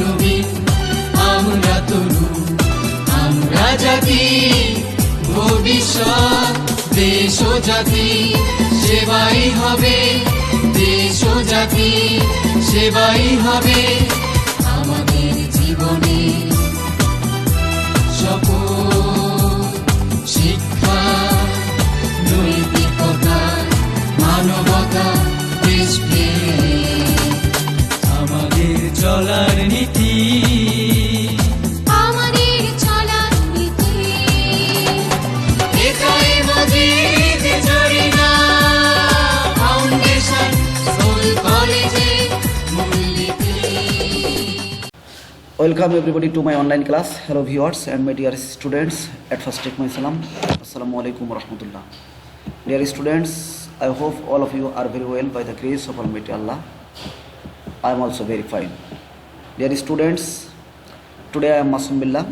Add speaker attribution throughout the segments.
Speaker 1: নবীন আমরা তরুণ আমরা জাতি ভবিষ্যৎ দেশ ও জাতি সেবাই হবে দেশ ও জাতি সেবাই হবে আমাদের জীবনে শপথ শিক্ষা নৈতিকতা মানবতা দেশপ্রেম আমাদের চলার নীতি
Speaker 2: আমাদের চলার নীতি
Speaker 1: একাই মজিদ জরিনা ফাউন্ডেশন স্কুল কলেজে মূলনীতি
Speaker 3: Welcome everybody to my online class. Hello viewers and my dear students. At first take my salam. Assalamu alaikum wa rahmatullah. Dear students, I hope all of you are very well by the grace of Almighty Allah. I am also very fine. Dear students, today I am Masum Billah,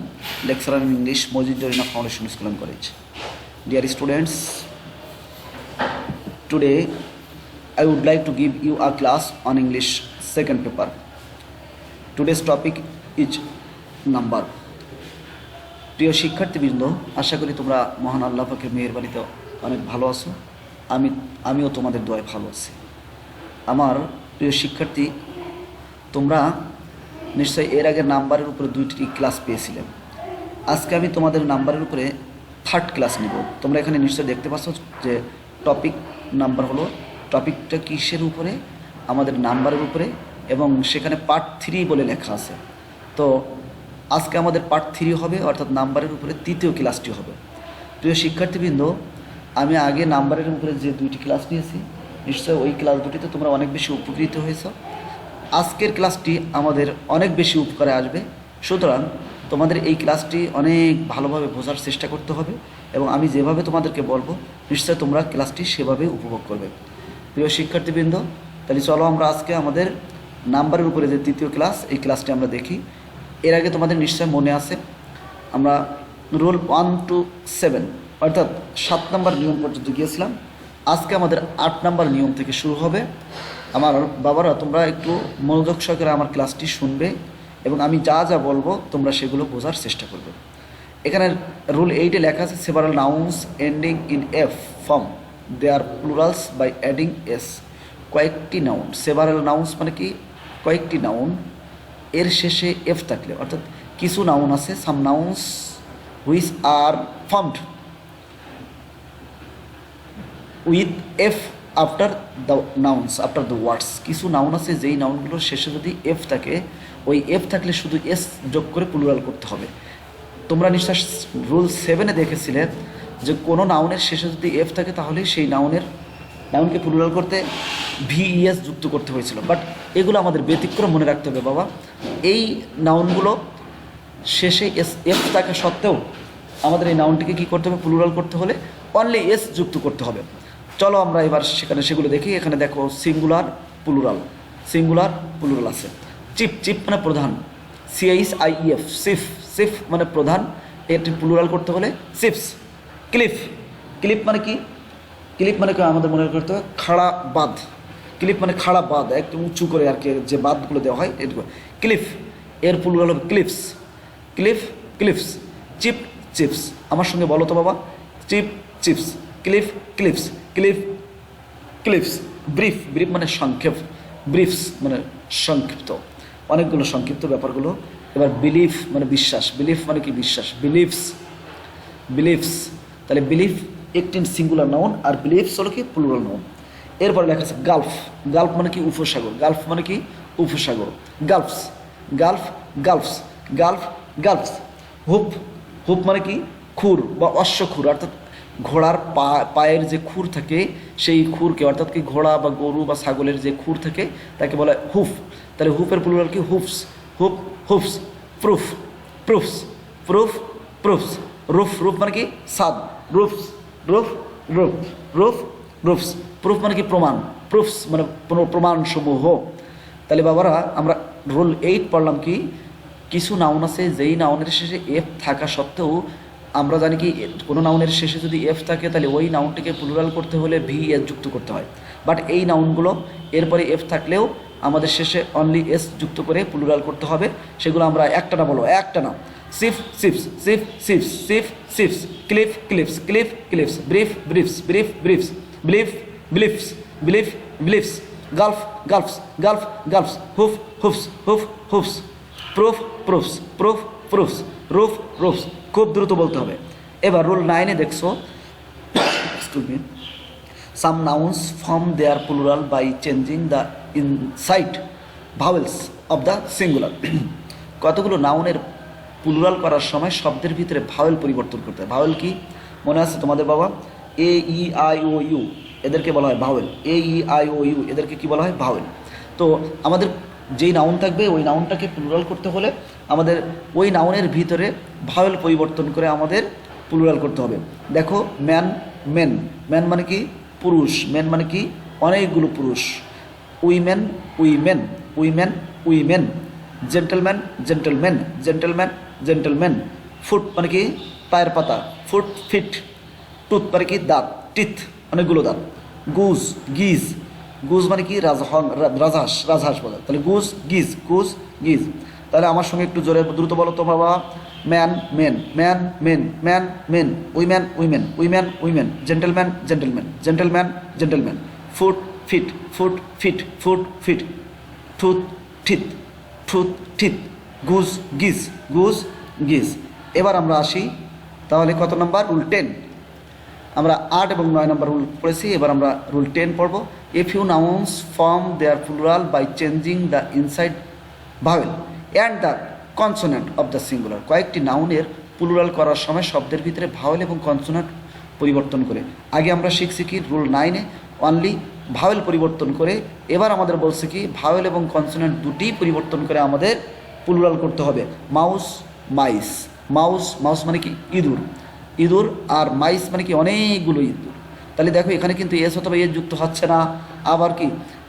Speaker 3: lecturer in English, Mojid Jarina Foundation School and College. Dear students, today I would like to give you a class on English second paper. Today's topic is number. প্রিয় শিক্ষার্থীবৃন্দ, আশা করি তোমরা মহান আল্লাহ পাকের মেহেরবানিতে অনেক ভালো আছো। আমিও তোমাদের দোয়ায় ভালো আছি। আমার প্রিয় শিক্ষার্থী, তোমরা নিশ্চয়ই এর আগে নাম্বারের উপরে 2টি ক্লাস পেয়েছিলে। আজকে আমি তোমাদের নাম্বারের উপরে 3rd ক্লাস নিব। তোমরা এখানে নিশ্চয়ই দেখতে পাচ্ছ যে টপিক নাম্বার হলো, টপিকটা কিসের উপরে? আমাদের নাম্বারের উপরে, এবং সেখানে পার্ট 3 বলে লেখা আছে। তো আজকে আমাদের পার্ট 3 হবে, অর্থাৎ নাম্বারের উপরে 3য় ক্লাসটি হবে। প্রিয় শিক্ষার্থীবৃন্দ, আমি আগে নাম্বারের উপরে যে 2টি ক্লাস নিয়েছি, নিশ্চয়ই ওই ক্লাস দুটিতে তোমরা অনেক বেশি উপকৃত হয়েছ। আজকের ক্লাসটি আমাদের অনেক বেশি উপকারে আসবে। সুতরাং তোমাদের এই ক্লাসটি অনেক ভালোভাবে বোঝার চেষ্টা করতে হবে, এবং আমি যেভাবে তোমাদেরকে বলবো নিশ্চয় তোমরা ক্লাসটি সেভাবে উপভোগ করবে। প্রিয় শিক্ষার্থীবৃন্দ, তাহলে চলো আমরা আজকে আমাদের নাম্বারের উপরে যে 3য় ক্লাস, এই ক্লাসটি আমরা দেখি। এর আগে তোমাদের নিশ্চয় মনে আছে, আমরা রুল 1 to 7 অর্থাৎ 7 নম্বর নিয়ম পর্যন্ত গিয়েছিলাম। আজকে আমাদের 8 নম্বর নিয়ম থেকে শুরু হবে। আমার বাবারা, তোমরা একটু মনোযোগ সহকারে আমার ক্লাসটি শুনবে, এবং আমি যা যা বলবো তোমরা সেগুলো বোঝার চেষ্টা করবে। এখানে রুল 8-এ লেখা আছে, several nouns ending in F form they are plurals by adding S. কয়েকটি নাউন, সেভারাল নাউন্স মানে কি? কয়েকটি নাউন এর শেষে এফ থাকলে, অর্থাৎ কিছু নাউন আছে, some nouns which are formed with F after the nouns, after the words. কিছু নাউন আছে যেই নাউনগুলোর শেষে যদি এফ থাকে, ওই এফ থাকলে শুধু এস যোগ করে প্লুরাল করতে হবে। তোমরা নিশ্চয় রুল 7-এ দেখেছিলে যে কোনো নাউনের শেষে যদি এফ থাকে তাহলে সেই নাউনকে প্লুরাল করতে ভিইএস যুক্ত করতে হয়েছিল। বাট এগুলো আমাদের ব্যতিক্রম মনে রাখতে হবে বাবা। এই নাউনগুলো শেষে এফ থাকা সত্ত্বেও আমাদের এই নাউনটিকে কী করতে হবে? প্লুরাল করতে হলে অনলি এস যুক্ত করতে হবে। চলো আমরা এবার সেগুলো দেখি। এখানে দেখো সিঙ্গুলার প্লুরাল আছে। চিপ মানে প্রধান, CHIEF, সিফ মানে প্রধান, এটি প্লুরাল করতে হলে চিপস। ক্লিপ মানে কি? ক্লিপ মানে আমাদের মনে করতে হবে খাড়া বাঁধ। ক্লিপ মানে খাড়া বাঁধ, একদম উঁচু করে আর কি যে বাঁধগুলো দেওয়া হয়, এটুকু ক্লিফ। এর প্লুরাল হবে ক্লিপস। চিপস। আমার সঙ্গে বলো তো বাবা, চিপস। ক্লিপস। ব্রিফ মানে সংক্ষেপ, ব্রিফস মানে সংক্ষিপ্ত, অনেকগুলো সংক্ষিপ্ত ব্যাপারগুলো। এবার বিলিফ মানে বিশ্বাস, বিলিফ মানে কি? বিশ্বাস। বিলিফস, তাহলে বিলিফ একটি সিঙ্গুলার নাউন, আর বিলিফস হলো কি? Plural noun. এরপরে লেখা আছে গালফ মানে কি? উপসাগর। গালফস। হুপ মানে কি? খুর বা অশ্বখুর, অর্থাৎ ঘোড়ার পায়ের যে খুর থাকে সেই খুরকে, অর্থাৎ কি ঘোড়া বা গরু বা ছাগলের যে খুর থাকে তাকে বলা হয় হুফ। তাহলে হুফের প্লুরাল কি? হুফস। প্রুফস। রুফ মানে কি? ছাদ। রুফস। প্রুফ মানে কি? প্রমাণ। প্রুফস মানে প্রমাণ সমূহ। তাহলে বাবারা, আমরা রুল 8 পড়লাম কি? কিছু নাউন আছে যেই নাউনের শেষে এফ থাকা সত্ত্বেও আমরা জানি কি কোনো নাউনের শেষে যদি এফ থাকে তাহলে ওই নাউনটিকে প্লুরাল করতে হলে ভিএস যুক্ত করতে হয়। বাট এই নাউনগুলো এরপরে এফ থাকলেও আমাদের শেষে অনলি এস যুক্ত করে প্লুরাল করতে হবে। সেগুলো আমরা একটানা বলবো, একটানা। Chief chiefs, chief chiefs, chief chiefs, cliff cliffs, cliff cliffs, brief briefs, brief briefs, belief beliefs, belief beliefs, gulf gulfs, gulf gulfs, hoof hoofs, hoof hoofs, proof proofs, proof proofs, roof roofs. খুব দ্রুত বলতে হবে। এবার rule 9-এ দেখছো, excuse me, some nouns form their plural by changing the inside vowels of the singular. কতগুলো নাউনের plural করার সময় শব্দের ভিতরে ভাওয়েল পরিবর্তন করতে হয়। ভাওয়েল কি মনে আছে তোমাদের বাবা? এ ই আই ও ইউ, এদেরকে বলা হয় vowel. A E I O U, এদেরকে কি বলা হয়? ভাওয়েল। তো আমাদের যেই নাউন থাকবে ওই নাউনটাকে প্লুরাল করতে হলে আমাদের ওই নাউনের ভিতরে ভাওয়েল পরিবর্তন করে আমাদের প্লুরাল করতে হবে। দেখো, ম্যান মেন, ম্যান মানে কি? পুরুষ। মেন মানে কি? অনেকগুলো পুরুষ। Women women, women women. Gentleman gentleman, gentleman gentleman. Foot মানে কি? পায়ের পাতা, ফুট ফিট। টুথ মানে কি? দাঁত, টিথ অনেকগুলো দাঁত। গুজ গিজ, গুজ মানে কি? রাজহাঁস, রাজহাঁস বলে। তাহলে গুজ গিজ, গুজ গিজ। তাহলে আমার সঙ্গে একটু জোরে দ্রুত বলো তো বাবা। Man men, man men, man men. Women women, women women. Gentleman gentleman, gentleman gentleman. Foot feet, foot feet, foot feet. Tooth teeth, tooth teeth. Goose geese, goose geese. এবার আমরা আসি তাহলে কত নাম্বার? রুল 10। আমরা 8 এবং 9 নম্বর রুল পড়েছি। এবার আমরা রুল 10 পড়ব। A few nouns form their plural by changing the inside vowel and the consonant of the singular. কয়েকটি নাউনের প্লুরাল করার সময় শব্দের ভিতরে ভাওয়েল এবং কনসোনেন্ট পরিবর্তন করে। আগে আমরা শিখছি কি? রুল 9-এ অনলি ভাওয়েল পরিবর্তন করে। এবার আমাদের বলছে কি? ভাওয়েল এবং কনসোনেন্ট দুটিই পরিবর্তন করে আমাদের প্লুরাল করতে হবে। মাউস মাইস, মাউস, মাউস মানে কি? ইঁদুর, ইঁদুর। আর মাইস মানে কি? অনেকগুলো ইঁদুর। তাহলে দেখো এখানে কিন্তু এস অথবা এস যুক্ত হচ্ছে না। আবার কি?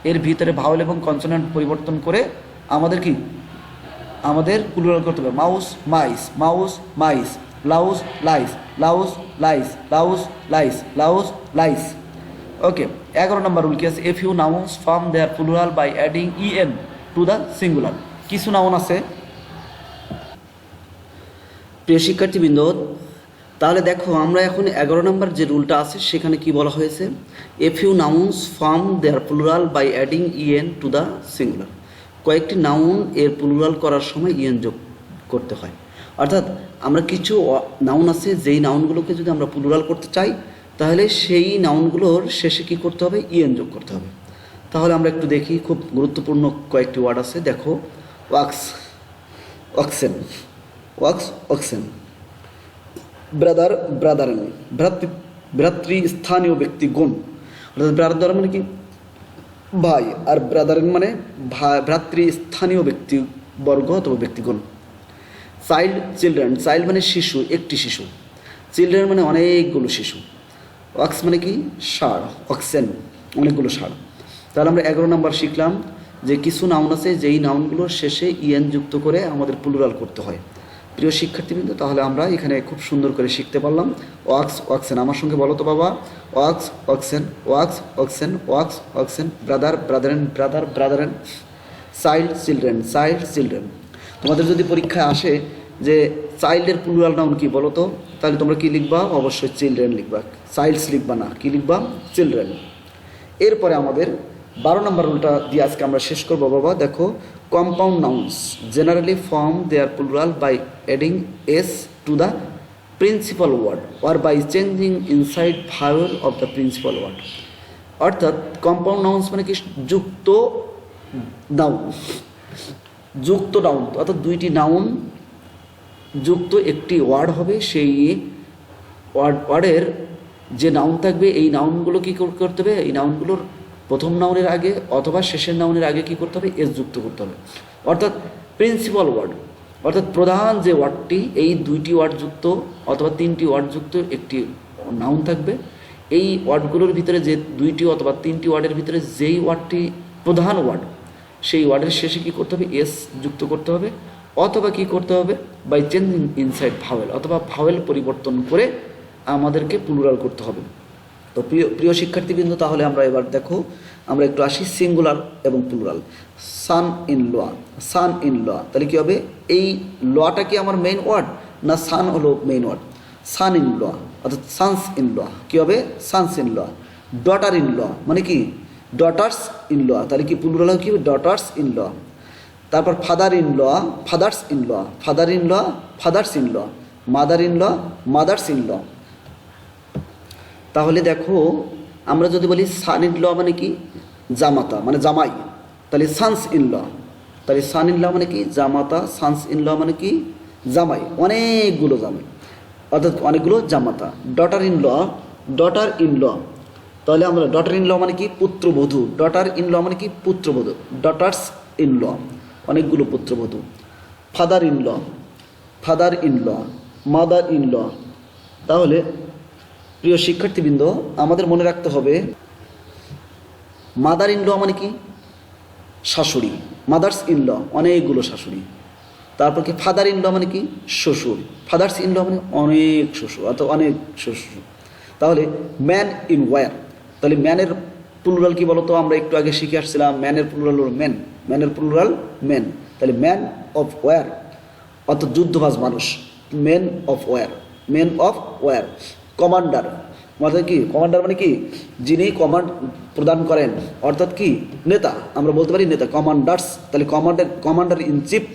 Speaker 3: এর ভিতরে ভাওয়েল এবং কনসোনেন্ট পরিবর্তন করে আমাদের কি? আমাদের প্লুরাল করতে হবে। Mouse mice, mouse mice. Louse lice, louse lice, louse lice, louse lice. Okay, 11 number rule কি আছে? A few nouns form their plural by adding EN to the singular. কিছু নাউন আছে প্রিয় শিক্ষার্থীবৃন্দ। তাহলে দেখো আমরা এখন 11 নম্বর যে রুলটা আছে সেখানে কি বলা হয়েছে? A few nouns form their plural by adding EN to the singular. কয়েকটি নাউন এর প্লুরাল করার সময় ইএন যোগ করতে হয়। অর্থাৎ আমরা কিছু নাউন আছে যেই নাউনগুলোকে যদি আমরা প্লুরাল করতে চাই তাহলে সেই নাউনগুলোর শেষে কি করতে হবে? ইএন যোগ করতে হবে। তাহলে আমরা একটু দেখি, খুব গুরুত্বপূর্ণ কয়েকটি ওয়ার্ড আছে। দেখো, wax, oxen, ox oxen. Brother ব্রাদারেন, ভ্রাতৃস্থানীয় ব্যক্তিগণ। অর্থাৎ ব্রাদার মানে কি? ভাই। আর ব্রাদারেন মানে ভ্রাতৃস্থানীয় ব্যক্তিবর্গ অথবা ব্যক্তিগণ। চাইল্ড চিলড্রেন, চাইল্ড মানে শিশু, একটি শিশু। চিলড্রেন মানে অনেকগুলো শিশু। ওয়াক্স মানে কি? ষাঁড়। ওয়াক্সেন অনেকগুলো ষাঁড়। তাহলে আমরা 11 নম্বর শিখলাম যে কিছু নাউন আছে যেই নাউনগুলোর শেষে ইএন যুক্ত করে আমাদের প্লুরাল করতে হয়। প্রিয় শিক্ষার্থীবৃন্দ, তাহলে আমরা এখানে খুব সুন্দর করে শিখতে পারলাম। ওয়াক্স ওয়াক্সেন, আমার সঙ্গে বলো তো বাবা। Ox oxen, ox oxen, ox oxen. Brother brethren, brother brethren. Child children, child children. তোমাদের যদি পরীক্ষায় আসে যে চাইল্ডের প্লুরাল নাউন কি বলো তো, তাহলে তোমরা কি লিখবা? অবশ্যই চিলড্রেন লিখবা, চাইল্ডস লিখবা না। কি লিখবা? চিলড্রেন। এরপরে আমাদের 12 নম্বর রুলটা দিয়ে আজকে আমরা শেষ করবো বাবা। দেখো, compound nouns generally form their plural by adding S to the principal word or by changing inside vowel of the principal word. অর্থাৎ কম্পাউন্ড নাউন্স মানে কি? যুক্ত নাউন, যুক্ত নাউন। অর্থাৎ দুইটি নাউন যুক্ত একটি ওয়ার্ড হবে। সেই ওয়ার্ডের যে নাউন থাকবে এই নাউনগুলো কী করতে হবে? এই নাউনগুলোর প্রথম নাউনের আগে অথবা শেষের নাউনের আগে কী করতে হবে? এস যুক্ত করতে হবে। অর্থাৎ প্রিন্সিপাল ওয়ার্ড, অর্থাৎ প্রধান যে ওয়ার্ডটি, এই দুইটি ওয়ার্ড যুক্ত অথবা তিনটি ওয়ার্ড যুক্ত একটি নাউন থাকবে। এই ওয়ার্ডগুলোর ভিতরে যে দুইটি অথবা তিনটি ওয়ার্ডের ভিতরে যেই ওয়ার্ডটি প্রধান ওয়ার্ড, সেই ওয়ার্ডের শেষে কী করতে হবে? এস যুক্ত করতে হবে। অথবা কি করতে হবে? বাই চেঞ্জিং ইনসাইড ভাওয়েল, অথবা ভাওয়েল পরিবর্তন করে আমাদেরকে প্লুরাল করতে হবে। তো প্রিয় শিক্ষার্থীবৃন্দ, তাহলে আমরা এবার দেখো আমরা একটু আসি সিঙ্গুলার এবং plural. Son in law, son in law, তাহলে কী হবে? এই লটা কি আমার মেইন ওয়ার্ড, না সান হলো main word? Son in law অর্থাৎ সানস ইন ল, কী হবে? Sons in law. Daughter in law মানে কি? ডটার্স ইন ল, তাহলে কি প্লুরাল কি? Daughters in law. তারপর father in law, fathers in law, father in law, fathers in law, mother in law, mothers in law. তাহলে দেখো আমরা যদি বলি সান ইন ল মানে কি? জামাতা মানে জামাই, তাহলে সানস ইন ল, তাহলে সান ইন ল মানে কি? জামাতা। সানস ইন ল মানে কি? জামাই, অনেকগুলো জামাই অর্থাৎ অনেকগুলো জামাতা। Daughter in law, daughter in law, তাহলে আমরা ডটার ইন ল মানে কি? পুত্রবধূ। ডটার ইন ল মানে কি? পুত্রবধূ। ডটার্স ইন ল, অনেকগুলো পুত্রবধূ। Father in law, father in law, mother in law. তাহলে প্রিয় শিক্ষার্থীবৃন্দ, আমাদের মনে রাখতে হবে মাদার ইন ল মানে কি? শাশুড়ি। মাদার্স ইন ল, অনেকগুলো শাশুড়ি। তারপর কি? ফাদার ইন ল মানে কি? শ্বশুর। ফাদার্স ইন ল মানে অনেক শ্বশুর অর্থাৎ অনেক শ্বশুর। তাহলে ম্যান ইন ওয়্যার, তাহলে ম্যানের প্লুরাল কি বলতো? আমরা একটু আগে শিখে আসছিলাম ম্যানের প্লুরাল হলো মেন, ম্যানের প্লুরাল মেন। তাহলে ম্যান অফ ওয়্যার অর্থাৎ যুদ্ধবাজ মানুষ, men of war, men of war. Commander অর্থাৎ কি? কমান্ডার মানে কি? যিনি কমান্ড প্রদান করেন অর্থাৎ কি? নেতা, আমরা বলতে পারি নেতা। কমান্ডার্স, তাহলে কমান্ডার ইন চিফ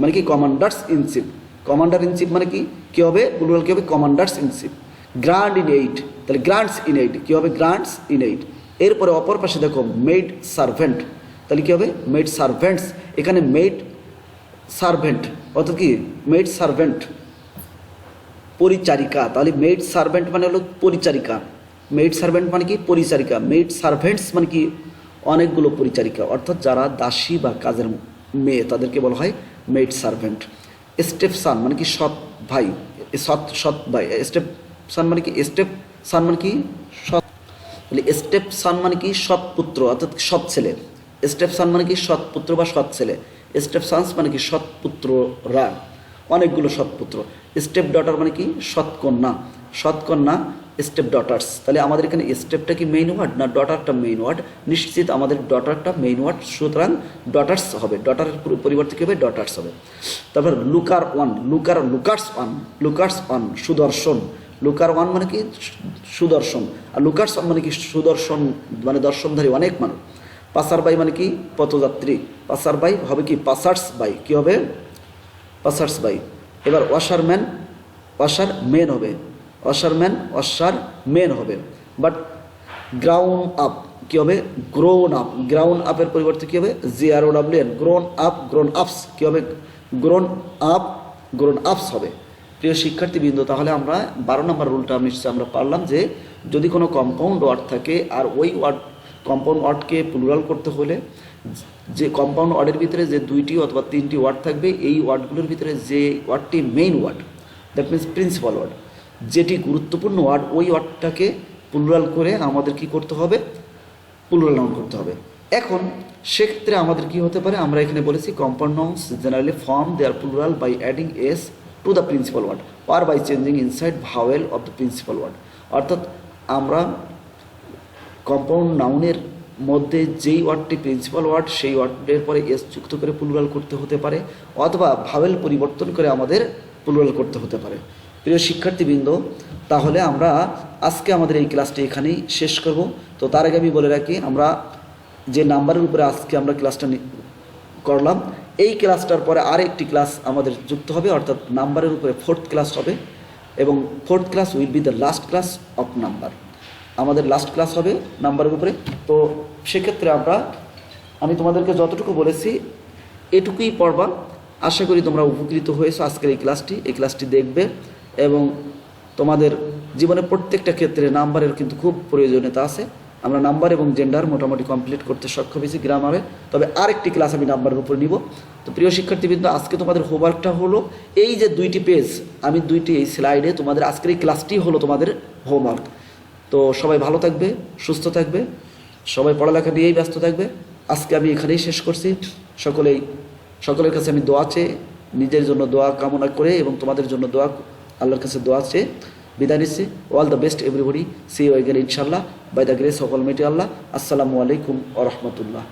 Speaker 3: মানে কি? Commanders in chief. Commander in chief মানে কি? কী হবে? প্লুরাল কী হবে? Commanders in chief. Grand in aid, তাহলে গ্র্যান্ডস ইন এইড কী হবে? Grants in aid. এরপরে অপর পাশে দেখো মেড সার্ভেন্ট, তাহলে কী হবে? Made servants. এখানে মেড সার্ভেন্ট অর্থাৎ কি? মেড সার্ভেন্ট পরিচারিকা, তাহলে মেড সার্ভেন্ট মানে হলো পরিচারিকা। মেড সার্ভেন্ট মানে কি? পরিচারিকা। মেড সার্ভেন্টস মানে কি? অনেকগুলো পরিচারিকা অর্থাৎ যারা দাসী বা কাজের মেয়ে তাদেরকে বলা হয় মেড সার্ভেন্ট। স্টেপ সান মানে কি? সৎ ভাই, সৎ ভাই। স্টেপ সান মানে কি? স্টেপ সান মানে কি? সৎ। তাহলে স্টেপ সান মানে কি? সৎ পুত্র অর্থাৎ সৎ ছেলে। স্টেপ সান মানে কি? সৎ পুত্র বা সৎ ছেলে। স্টেপ সানস মানে কি? সৎ পুত্ররা, অনেকগুলো সৎ পুত্র। স্টেপ ডটার মানে কি? সৎকন্যা, সৎকন্যা স্টেপ ডটার্স। তাহলে আমাদের এখানে স্টেপটা কি মেইন ওয়ার্ড না ডটারটা মেইন ওয়ার্ড? নিশ্চিত আমাদের ডটারটা মেইন ওয়ার্ড, সুতরাং ডটার্স হবে। ডটারের পরিবর্তে কী হবে? ডটার্স হবে। তারপর looker on, lookers on, lookers on সুদর্শন। লুকার ওয়ান মানে কি? সুদর্শন। আর লুকার্স ওয়ান মানে কি? সুদর্শন মানে দর্শনধারী অনেক মানুষ। পাসার বাই মানে কি? পথযাত্রী। পাসার বাই হবে কি? পাসার্স বাই, কী হবে? Passers by. এবার ওয়াশারম্যান, ওয়াশার মেন হবে। ওয়াশারম্যান, ওয়াশার মেন হবে। বাট গ্রাউন্ড আপ কী হবে? Grown up. গ্রাউন্ড আপের পরিবর্তে কী হবে? GROWN, গ্রোন আপ, গ্রোন আপস কী হবে? গ্রোন আপ, গ্রোন আপস হবে। প্রিয় শিক্ষার্থীবৃন্দ, তাহলে আমরা 12 নম্বর রুলটা নিশ্চয়ই আমরা পারলাম যে যদি কোনো কম্পাউন্ড ওয়ার্ড থাকে আর ওই ওয়ার্ড কম্পাউন্ড ওয়ার্ডকে প্লুরাল করতে হলে যে কম্পাউন্ড ওয়ার্ডের ভিতরে যে 2টি অথবা 3টি ওয়ার্ড থাকবে, এই ওয়ার্ডগুলোর ভিতরে যে ওয়ার্ডটি main word, that means principal word, যেটি গুরুত্বপূর্ণ ওয়ার্ড, ওই ওয়ার্ডটাকে প্লুরাল করে আমাদের কি করতে হবে? প্লুরাল নাউন করতে হবে। এখন সেক্ষেত্রে আমাদের কি হতে পারে? আমরা এখানে বলেছি compound nouns generally form their plural by adding S to the principal word or by changing inside vowel of the principal word। অর্থাৎ আমরা কম্পাউন্ড নাউনের মধ্যে যেই ওয়ার্ডটি প্রিন্সিপাল ওয়ার্ড সেই ওয়ার্ডের পরে এস যুক্ত করে প্লুরাল করতে হতে পারে অথবা ভাওয়েল পরিবর্তন করে আমাদের প্লুরাল করতে হতে পারে। প্রিয় শিক্ষার্থীবৃন্দ, তাহলে আমরা আজকে আমাদের এই ক্লাসটি এখানেই শেষ করব। তো তার আগে আমি বলে রাখি, আমরা যে নাম্বারের উপরে আজকে আমরা ক্লাসটা করলাম, এই ক্লাসটার পরে আরেকটি ক্লাস আমাদের যুক্ত হবে, অর্থাৎ নাম্বারের উপরে 4th ক্লাস হবে এবং 4th class will be the last class of number. আমাদের লাস্ট ক্লাস হবে নাম্বারের উপরে। তো সেক্ষেত্রে আমি তোমাদেরকে যতটুকু বলেছি এটুকুই পড়বা। আশা করি তোমরা উপকৃত হয়েছো আজকের এই ক্লাসটি দেখবে এবং তোমাদের জীবনের প্রত্যেকটা ক্ষেত্রে নাম্বারের কিন্তু খুব প্রয়োজনীয়তা আছে। আমরা নাম্বার এবং জেন্ডার মোটামুটি কমপ্লিট করতে সক্ষম হয়েছি গ্রামারে, তবে আরেকটি ক্লাস আমি নাম্বারের উপরে নিব। তো প্রিয় শিক্ষার্থীবৃন্দ, আজকে তোমাদের হোমওয়ার্কটা হলো এই যে 2টি পেজ, আমি 2টি এই স্লাইডে তোমাদের আজকের এই ক্লাসটি হলো তোমাদের হোমওয়ার্ক। তো সবাই ভালো থাকবে, সুস্থ থাকবে, সবাই পড়ালেখা নিয়েই ব্যস্ত থাকবে। আজকে আমি এখানেই শেষ করছি। সকলের কাছে আমি দোয়া চেয়ে, নিজের জন্য দোয়া কামনা করে এবং তোমাদের জন্য দোয়া, আল্লাহর কাছে দোয়া চেয়ে বিদায় নিচ্ছি। All the best everybody, see you again ইনশাল্লাহ by the grace of almighty Allah. আসসালামু আলাইকুম ওয়া রাহমাতুল্লাহ।